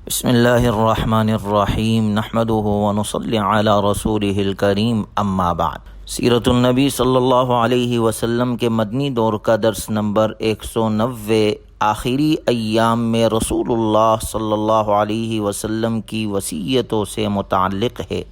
بسم اللہ الرحمن الرحیم نحمده ونصلی علی رسولہ الکریم اما بعد۔ سیرت النبی صلی اللہ علیہ وسلم کے مدنی دور کا درس نمبر 190 آخری ایام میں رسول اللہ صلی اللہ علیہ وسلم کی وصیتوں سے متعلق ہے۔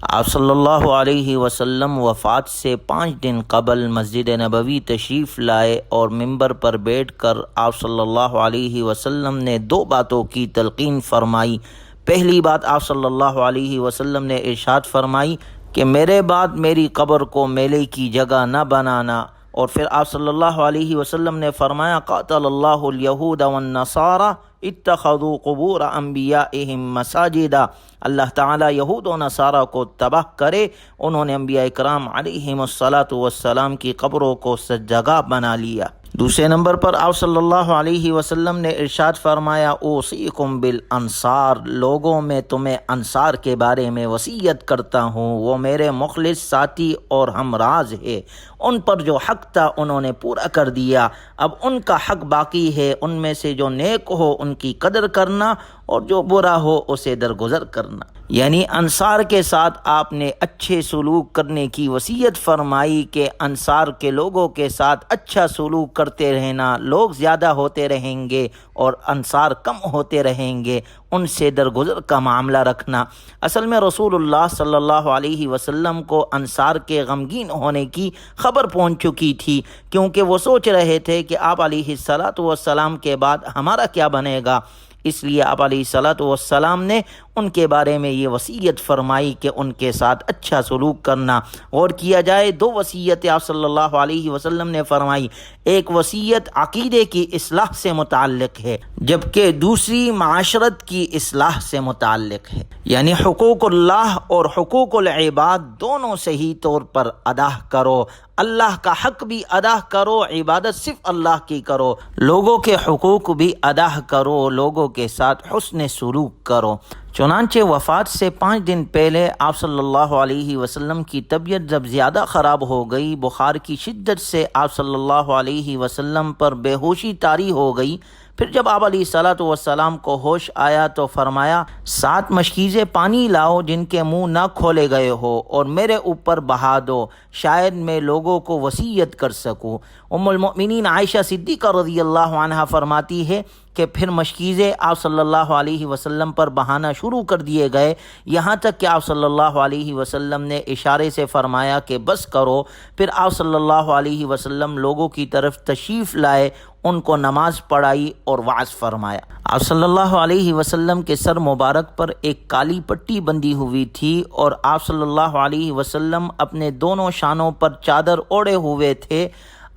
آپ صلی اللہ علیہ وسلم وفات سے 5 دن قبل مسجد نبوی تشریف لائے اور ممبر پر بیٹھ کر آپ صلی اللہ علیہ وسلم نے 2 باتوں کی تلقین فرمائی۔ پہلی بات آپ صلی اللہ علیہ وسلم نے ارشاد فرمائی کہ میرے بعد میری قبر کو میلے کی جگہ نہ بنانا، اور پھر آپ صلی اللہ علیہ وسلم نے فرمایا قاتل اللہ الیہود والنصارى اتخذوا قبور انبیائہم مساجدا، اللہ تعالیٰ یہود و نصارہ کو تباہ کرے، انہوں نے انبیاء کرام علیہم الصلاۃ کی قبروں کو سجدگاہ بنا لیا۔ دوسرے نمبر پر آپ صلی اللہ علیہ وسلم نے ارشاد فرمایا اوصیکم بالانصار، لوگوں میں تمہیں انصار کے بارے میں وصیت کرتا ہوں، وہ میرے مخلص ساتھی اور ہمراز ہے، ان پر جو حق تھا انہوں نے پورا کر دیا، اب ان کا حق باقی ہے، ان میں سے جو نیک ہو ان کی قدر کرنا اور جو برا ہو اسے درگزر کرنا۔ یعنی انصار کے ساتھ آپ نے اچھے سلوک کرنے کی وصیت فرمائی کہ انصار کے لوگوں کے ساتھ اچھا سلوک کرتے رہنا، لوگ زیادہ ہوتے رہیں گے اور انصار کم ہوتے رہیں گے، ان سے درگزر کا معاملہ رکھنا۔ اصل میں رسول اللہ صلی اللہ علیہ وسلم کو انصار کے غمگین ہونے کی خبر پہنچ چکی تھی، کیونکہ وہ سوچ رہے تھے کہ آپ علیہ السلام کے بعد ہمارا کیا بنے گا، اس لیے آپ علیہ السلام نے ان کے بارے میں یہ وصیت فرمائی کہ ان کے ساتھ اچھا سلوک کرنا۔ غور کیا جائے 2 وصیتیں آپ صلی اللہ علیہ وسلم نے فرمائی، ایک وصیت عقیدے کی اصلاح سے متعلق ہے جبکہ دوسری معاشرت کی اصلاح سے متعلق ہے، یعنی حقوق اللہ اور حقوق العباد دونوں صحیح طور پر ادا کرو، اللہ کا حق بھی ادا کرو، عبادت صرف اللہ کی کرو، لوگوں کے حقوق بھی ادا کرو، لوگوں کے ساتھ حسن سلوک کرو۔ چنانچہ وفات سے 5 دن پہلے آپ صلی اللہ علیہ وسلم کی طبیعت جب زیادہ خراب ہو گئی، بخار کی شدت سے آپ صلی اللہ علیہ وسلم پر بے ہوشی طاری ہو گئی، پھر جب آپ علیہ السلام کو ہوش آیا تو فرمایا 7 مشکیزیں پانی لاؤ جن کے منہ نہ کھولے گئے ہو اور میرے اوپر بہا دو، شاید میں لوگوں کو وصیت کر سکوں۔ ام المؤمنین عائشہ صدیقہ رضی اللہ عنہا فرماتی ہے کہ پھر مشکیزیں آپ صلی اللہ علیہ وسلم پر بہانا شروع کر دیے گئے، یہاں تک کہ آپ صلی اللہ علیہ وسلم نے اشارے سے فرمایا کہ بس کرو۔ پھر آپ صلی اللہ علیہ وسلم لوگوں کی طرف تشریف لائے، ان کو نماز پڑھائی اور وعظ فرمایا۔ آپ صلی اللہ علیہ وسلم کے سر مبارک پر ایک کالی پٹی بندھی ہوئی تھی اور آپ صلی اللہ علیہ وسلم اپنے دونوں شانوں پر چادر اوڑھے ہوئے تھے۔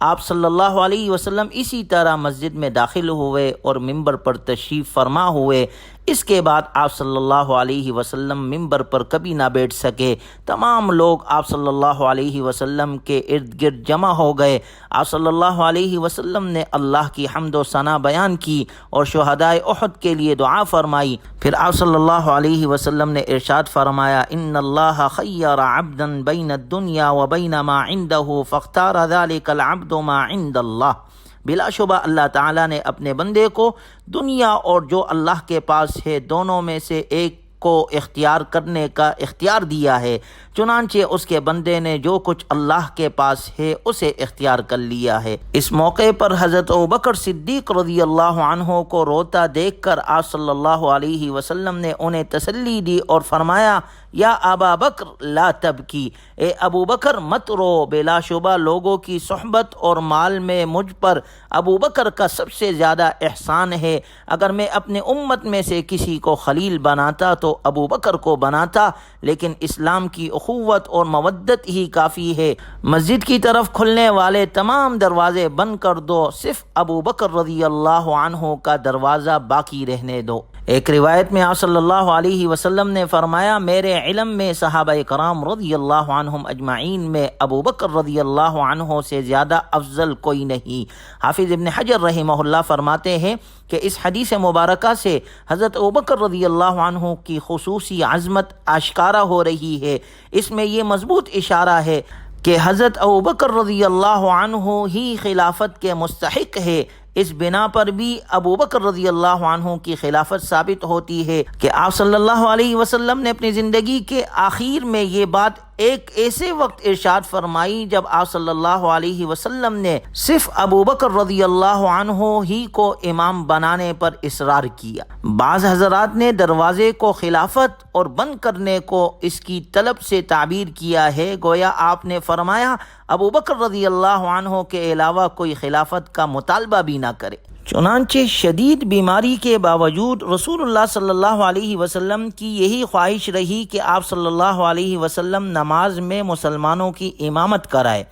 آپ صلی اللہ علیہ وسلم اسی طرح مسجد میں داخل ہوئے اور ممبر پر تشریف فرما ہوئے۔ اس کے بعد آپ صلی اللہ علیہ وسلم ممبر پر کبھی نہ بیٹھ سکے، تمام لوگ آپ صلی اللہ علیہ وسلم کے ارد گرد جمع ہو گئے۔ آپ صلی اللہ علیہ وسلم نے اللہ کی حمد و ثنا بیان کی اور شہدائے احد کے لیے دعا فرمائی۔ پھر آپ صلی اللہ علیہ وسلم نے ارشاد فرمایا ان اللہ خیر عبدا بین الدنیا وبین ما عنده فاختار ذلك العبد ما عند اللہ، بلا شبہ اللہ تعالیٰ نے اپنے بندے کو دنیا اور جو اللہ کے پاس ہے دونوں میں سے ایک کو اختیار کرنے کا اختیار دیا ہے، چنانچہ اس کے بندے نے جو کچھ اللہ کے پاس ہے اسے اختیار کر لیا ہے۔ اس موقع پر حضرت ابوبکر صدیق رضی اللہ عنہ کو روتا دیکھ کر آپ صلی اللہ علیہ وسلم نے انہیں تسلی دی اور فرمایا یا ابا بکر لا تبکی، اے ابو بکر مت رو، بلا شبہ لوگوں کی صحبت اور مال میں مجھ پر ابو بکر کا سب سے زیادہ احسان ہے، اگر میں اپنے امت میں سے کسی کو خلیل بناتا تو ابو بکر کو بناتا، لیکن اسلام کی اخوت اور مودت ہی کافی ہے، مسجد کی طرف کھلنے والے تمام دروازے بند کر دو، صرف ابو بکر رضی اللہ عنہ کا دروازہ باقی رہنے دو۔ ایک روایت میں آپ صلی اللہ علیہ وسلم نے فرمایا میرے علم میں صحابہ کرام رضی اللہ عنہم اجمعین میں ابو بکر رضی اللہ عنہ سے زیادہ افضل کوئی نہیں۔ حافظ ابن حجر رحمہ اللہ فرماتے ہیں کہ اس حدیث مبارکہ سے حضرت ابوبکر رضی اللہ عنہ کی خصوصی عظمت آشکارا ہو رہی ہے۔ اس میں یہ مضبوط اشارہ ہے کہ حضرت ابوبکر رضی اللہ عنہ ہی خلافت کے مستحق ہے، اس بنا پر بھی ابو بکر رضی اللہ عنہ کی خلافت ثابت ہوتی ہے کہ آپ صلی اللہ علیہ وسلم نے اپنی زندگی کے آخر میں یہ بات ایک ایسے وقت ارشاد فرمائی جب آپ صلی اللہ علیہ وسلم نے صرف ابو بکر رضی اللہ عنہ ہی کو امام بنانے پر اصرار کیا۔ بعض حضرات نے دروازے کو خلافت اور بند کرنے کو اس کی طلب سے تعبیر کیا ہے، گویا آپ نے فرمایا ابو بکر رضی اللہ عنہ کے علاوہ کوئی خلافت کا مطالبہ بھی نہ کرے۔ چنانچہ شدید بیماری کے باوجود رسول اللہ صلی اللہ علیہ وسلم کی یہی خواہش رہی کہ آپ صلی اللہ علیہ وسلم نماز میں مسلمانوں کی امامت کرائے،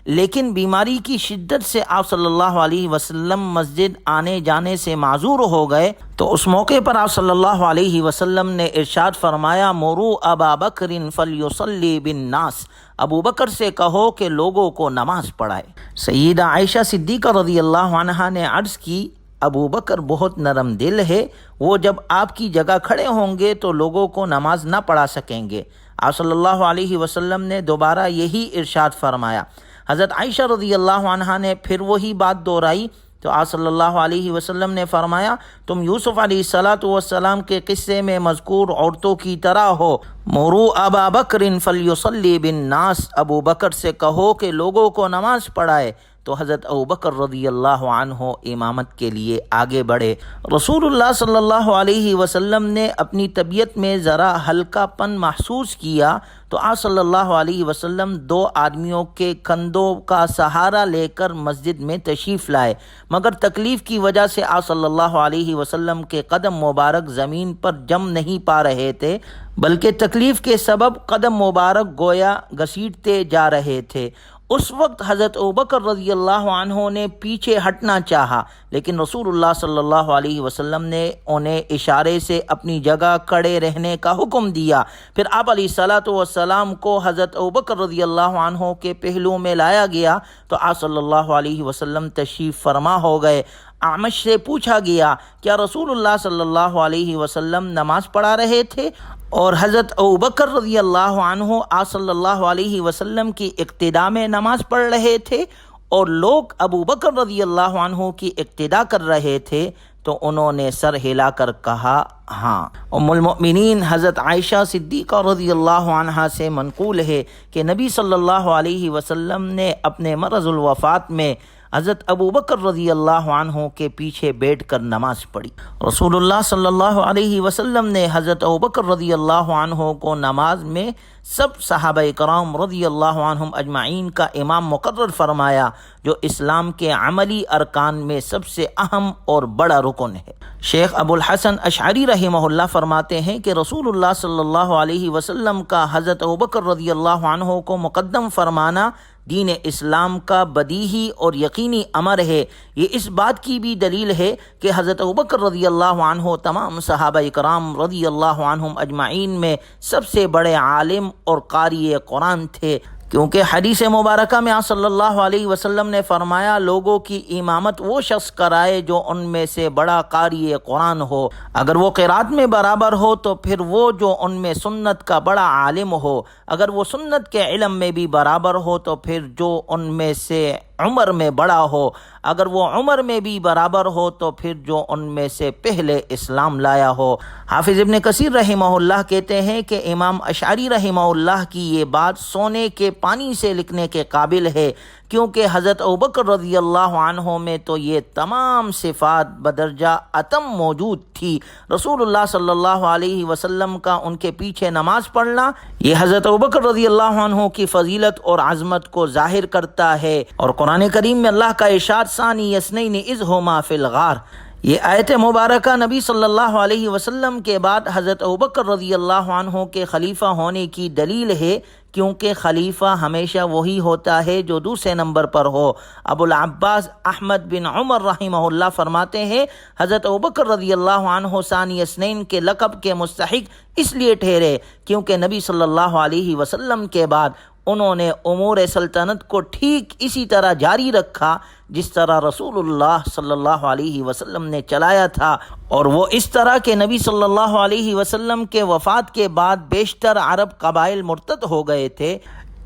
لیکن بیماری کی شدت سے آپ صلی اللہ علیہ وسلم مسجد آنے جانے سے معذور ہو گئے، تو اس موقع پر آپ صلی اللہ علیہ وسلم نے ارشاد فرمایا مروا ابا بکر فلیصلی بالناس، ابو بکر سے کہو کہ لوگوں کو نماز پڑھائے۔ سیدہ عائشہ صدیقہ رضی اللہ عنہا نے عرض کی ابو بکر بہت نرم دل ہے، وہ جب آپ کی جگہ کھڑے ہوں گے تو لوگوں کو نماز نہ پڑھا سکیں گے۔ آپ صلی اللہ علیہ وسلم نے دوبارہ یہی ارشاد فرمایا۔ حضرت عائشہ رضی اللہ عنہا نے پھر وہی بات دہرائی تو آپ صلی اللہ علیہ وسلم نے فرمایا تم یوسف علیہ السلام کے قصے میں مذکور عورتوں کی طرح ہو، مروا ابا بکر فلیصلی بالناس، ابو بکر سے کہو کہ لوگوں کو نماز پڑھائے۔ تو حضرت ابو بکر رضی اللہ عنہ امامت کے لیے آگے بڑھے۔ رسول اللہ صلی اللہ علیہ وسلم نے اپنی طبیعت میں ذرا ہلکا پن محسوس کیا تو آپ صلی اللہ علیہ وسلم 2 آدمیوں کے کندھوں کا سہارا لے کر مسجد میں تشریف لائے، مگر تکلیف کی وجہ سے آپ صلی اللہ علیہ وسلم کے قدم مبارک زمین پر جم نہیں پا رہے تھے، بلکہ تکلیف کے سبب قدم مبارک گویا گھسیٹتے جا رہے تھے۔ اس وقت حضرت ابوبکر رضی اللہ عنہ نے پیچھے ہٹنا چاہا، لیکن رسول اللہ صلی اللہ علیہ وسلم نے انہیں اشارے سے اپنی جگہ کھڑے رہنے کا حکم دیا۔ پھر آپ علیہ السلام کو حضرت ابوبکر رضی اللہ عنہ کے پہلو میں لایا گیا تو آپ صلی اللہ علیہ وسلم تشریف فرما ہو گئے۔ اعمش سے پوچھا گیا کیا رسول اللہ صلی اللہ علیہ وسلم نماز پڑھا رہے تھے؟ اور حضرت ابوبکر رضی اللہ عنہ آپ صلی اللہ علیہ وسلم کی اقتداء میں نماز پڑھ رہے تھے اور لوگ ابوبکر رضی اللہ عنہ کی اقتداء کر رہے تھے، تو انہوں نے سر ہلا کر کہا ہاں۔ ام المؤمنین حضرت عائشہ صدیقہ رضی اللہ عنہا سے منقول ہے کہ نبی صلی اللہ علیہ وسلم نے اپنے مرض الوفات میں حضرت ابوبکر رضی اللہ عنہ کے پیچھے بیٹھ کر نماز پڑھی۔ رسول اللہ صلی اللہ علیہ وسلم نے حضرت ابوبکر رضی اللہ عنہ کو نماز میں سب صحابہ کرام رضی اللہ عنہم اجمعین کا امام مقرر فرمایا، جو اسلام کے عملی ارکان میں سب سے اہم اور بڑا رکن ہے۔ شیخ ابو الحسن اشعری رحمہ اللہ فرماتے ہیں کہ رسول اللہ صلی اللہ علیہ وسلم کا حضرت ابوبکر رضی اللہ عنہ کو مقدم فرمانا دین اسلام کا بدیہی اور یقینی امر ہے۔ یہ اس بات کی بھی دلیل ہے کہ حضرت ابوبکر رضی اللہ عنہ تمام صحابہ کرام رضی اللہ عنہم اجمعین میں سب سے بڑے عالم اور قاری قرآن تھے، کیونکہ حدیث مبارکہ میں آپ صلی اللہ علیہ وسلم نے فرمایا لوگوں کی امامت وہ شخص کرائے جو ان میں سے بڑا قاری قرآن ہو، اگر وہ قرات میں برابر ہو تو پھر وہ جو ان میں سنت کا بڑا عالم ہو، اگر وہ سنت کے علم میں بھی برابر ہو تو پھر جو ان میں سے عمر میں بڑا ہو، اگر وہ عمر میں بھی برابر ہو تو پھر جو ان میں سے پہلے اسلام لایا ہو۔ حافظ ابن کثیر رحمہ اللہ کہتے ہیں کہ امام اشعری رحمہ اللہ کی یہ بات سونے کے پانی سے لکھنے کے قابل ہے، کیونکہ حضرت ابوبکر رضی اللہ عنہ میں تو یہ تمام صفات بدرجہ اتم موجود تھی۔ رسول اللہ صلی اللہ علیہ وسلم کا ان کے پیچھے نماز پڑھنا یہ حضرت ابوبکر رضی اللہ عنہ کی فضیلت اور عظمت کو ظاہر کرتا ہے، اور قرآن کریم میں اللہ کا ارشاد ثانی اثنین اذ ہما فی الغار، یہ آیت مبارکہ نبی صلی اللہ علیہ وسلم کے بعد حضرت ابوبکر رضی اللہ عنہ کے خلیفہ ہونے کی دلیل ہے، کیونکہ خلیفہ ہمیشہ وہی ہوتا ہے جو دوسرے نمبر پر ہو۔ ابو العباس احمد بن عمر رحمہ اللہ فرماتے ہیں حضرت ابوبکر رضی اللہ عنہ ثانی اثنین کے لقب کے مستحق اس لیے ٹھہرے کیونکہ نبی صلی اللہ علیہ وسلم کے بعد انہوں نے امور سلطنت کو ٹھیک اسی طرح جاری رکھا جس طرح رسول اللہ صلی اللہ علیہ وسلم نے چلایا تھا، اور وہ اس طرح کہ نبی صلی اللہ علیہ وسلم کے وفات کے بعد بیشتر عرب قبائل مرتد ہو گئے تھے۔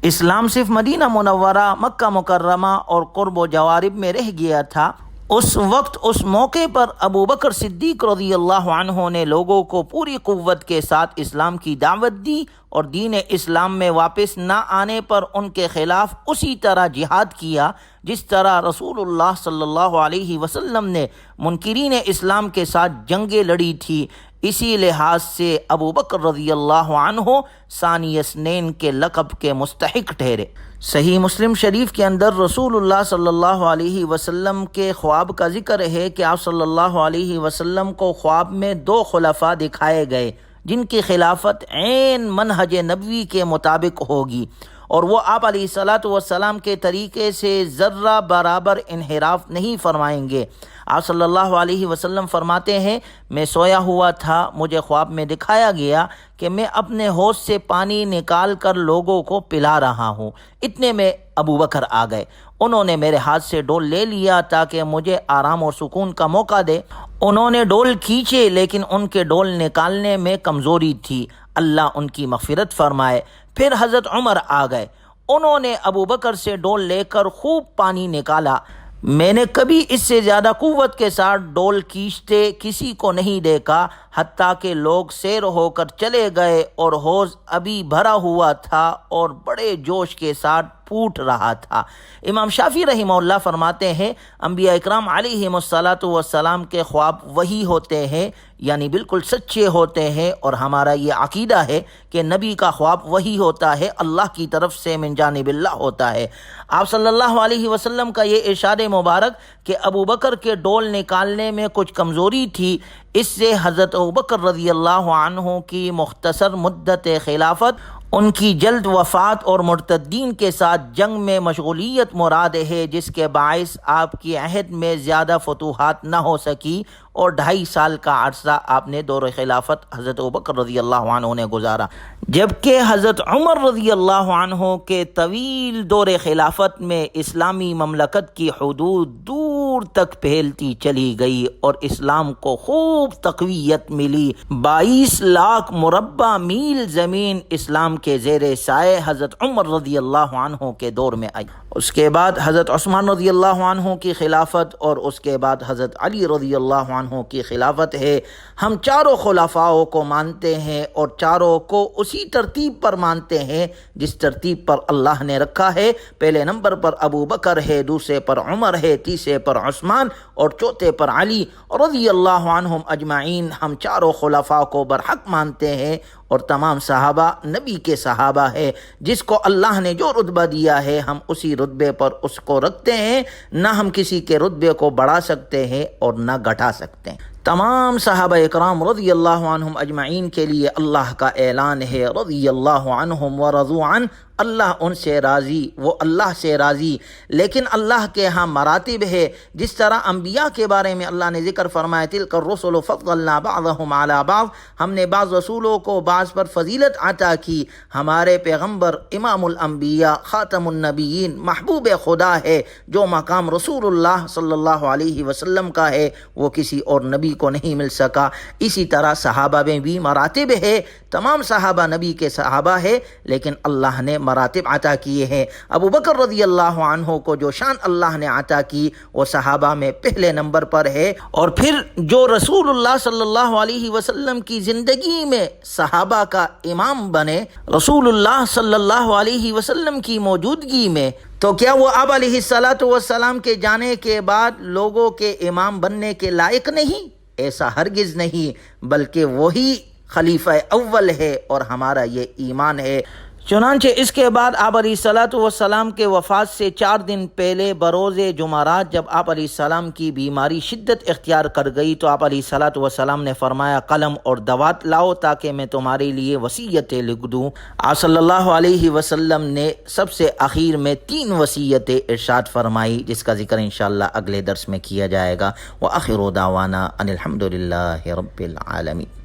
اسلام صرف مدینہ منورہ، مکہ مکرمہ اور قرب و جوارب میں رہ گیا تھا۔ اس وقت اس موقع پر ابو بکر صدیق رضی اللہ عنہ نے لوگوں کو پوری قوت کے ساتھ اسلام کی دعوت دی اور دین اسلام میں واپس نہ آنے پر ان کے خلاف اسی طرح جہاد کیا جس طرح رسول اللہ صلی اللہ علیہ وسلم نے منکرین اسلام کے ساتھ جنگیں لڑی تھی۔ اسی لحاظ سے ابو بکر رضی اللہ عنہ ثانی اثنین کے لقب کے مستحق ٹھہرے۔ صحیح مسلم شریف کے اندر رسول اللہ صلی اللہ علیہ وسلم کے خواب کا ذکر ہے کہ آپ صلی اللہ علیہ وسلم کو خواب میں 2 خلفاء دکھائے گئے جن کی خلافت عین منہج نبوی کے مطابق ہوگی اور وہ آپ علیہ السلام کے طریقے سے ذرہ برابر انحراف نہیں فرمائیں گے۔ آپ صلی اللہ علیہ وسلم فرماتے ہیں، میں سویا ہوا تھا، مجھے خواب میں دکھایا گیا کہ میں اپنے حوض سے پانی نکال کر لوگوں کو پلا رہا ہوں۔ اتنے میں ابو بکر آ گئے، انہوں نے میرے ہاتھ سے ڈول لے لیا تاکہ مجھے آرام اور سکون کا موقع دے۔ انہوں نے ڈول کھینچے لیکن ان کے ڈول نکالنے میں کمزوری تھی، اللہ ان کی مغفرت فرمائے۔ پھر حضرت عمر آ گئے، انہوں نے ابو بکر سے ڈول لے کر خوب پانی نکالا۔ میں نے کبھی اس سے زیادہ قوت کے ساتھ ڈول کھینچتے کسی کو نہیں دیکھا، حتیٰ کہ لوگ سیر ہو کر چلے گئے اور حوض ابھی بھرا ہوا تھا اور بڑے جوش کے ساتھ پھوٹ رہا تھا۔ امام شافعی رحمہ اللہ فرماتے ہیں، انبیاء اکرام علیہم السلام کے خواب وہی ہوتے ہیں، یعنی بالکل سچے ہوتے ہیں، اور ہمارا یہ عقیدہ ہے کہ نبی کا خواب وہی ہوتا ہے، اللہ کی طرف سے من جانب اللہ ہوتا ہے۔ آپ صلی اللہ علیہ وسلم کا یہ ارشاد مبارک کہ ابو بکر کے ڈول نکالنے میں کچھ کمزوری تھی، اس سے حضرت ابو بکر رضی اللہ عنہ کی مختصر مدت خلافت، ان کی جلد وفات اور مرتدین کے ساتھ جنگ میں مشغولیت مراد ہے، جس کے باعث آپ کی عہد میں زیادہ فتوحات نہ ہو سکی اور 2.5 سال کا عرصہ آپ نے دور خلافت حضرت ابوبکر رضی اللہ عنہ نے گزارا، جبکہ حضرت عمر رضی اللہ عنہ کے طویل دور خلافت میں اسلامی مملکت کی حدود دور تک پھیلتی چلی گئی اور اسلام کو خوب تقویت ملی۔ 22 لاکھ مربع میل زمین اسلام کے زیر سائے حضرت عمر رضی اللہ عنہ کے دور میں آئی۔ اس کے بعد حضرت عثمان رضی اللہ عنہ کی خلافت اور اس کے بعد حضرت علی رضی اللہ عنہ کی خلافت ہے۔ ہم چاروں خلفاؤں کو مانتے ہیں اور چاروں کو اسی ترتیب پر مانتے ہیں جس ترتیب پر اللہ نے رکھا ہے۔ پہلے نمبر پر ابو بکر ہے، دوسرے پر عمر ہے، تیسرے پر عثمان اور چوتھے پر علی رضی اللہ عنہم اجمعین۔ ہم چاروں خلفاء کو برحق مانتے ہیں اور تمام صحابہ نبی کے صحابہ ہے۔ جس کو اللہ نے جو رتبہ دیا ہے ہم اسی رتبے پر اس کو رکھتے ہیں، نہ ہم کسی کے رتبے کو بڑھا سکتے ہیں اور نہ گھٹا سکتے ہیں۔ تمام صحابہ اکرام رضی اللہ عنہم اجمعین کے لیے اللہ کا اعلان ہے، رضی اللہ عنہم ورضوا عنہ، اللہ ان سے راضی، وہ اللہ سے راضی۔ لیکن اللہ کے ہاں مراتب ہے، جس طرح انبیاء کے بارے میں اللہ نے ذکر فرمایا تلک الرسل فضلنا بعضهم علی بعض، ہم نے بعض رسولوں کو بعض پر فضیلت عطا کی۔ ہمارے پیغمبر امام الانبیاء خاتم النبیین محبوب خدا ہے، جو مقام رسول اللہ صلی اللہ علیہ وسلم کا ہے وہ کسی اور نبی کو نہیں مل سکا۔ اسی طرح صحابہ میں بھی مراتب ہے، تمام صحابہ نبی کے صحابہ ہے، لیکن اللہ نے مراتب عطا کیے ہیں۔ ابو بکر رضی اللہ عنہ کو جو شان اللہ نے عطا کی وہ صحابہ میں پہلے نمبر پر ہے، اور پھر جو رسول اللہ صلی اللہ علیہ وسلم کی زندگی میں صحابہ کا امام بنے رسول اللہ صلی اللہ علیہ وسلم کی موجودگی میں، تو کیا وہ آپ علیہ السلام کے جانے کے بعد لوگوں کے امام بننے کے لائق نہیں؟ ایسا ہرگز نہیں، بلکہ وہی خلیفہ اول ہے اور ہمارا یہ ایمان ہے۔ چنانچہ اس کے بعد آپ علیہ السلام کے وفات سے 4 دن پہلے بروز جمعرات جب آپ علیہ السلام کی بیماری شدت اختیار کر گئی تو آپ علیہ السلام نے فرمایا قلم اور دوات لاؤ تاکہ میں تمہارے لیے وصیتیں لکھ دوں۔ آپ صلی اللہ علیہ وسلم نے سب سے اخیر میں 3 وصیتیں ارشاد فرمائی، جس کا ذکر انشاءاللہ اگلے درس میں کیا جائے گا۔ وآخر دعوانا ان الحمد للہ رب العالمین۔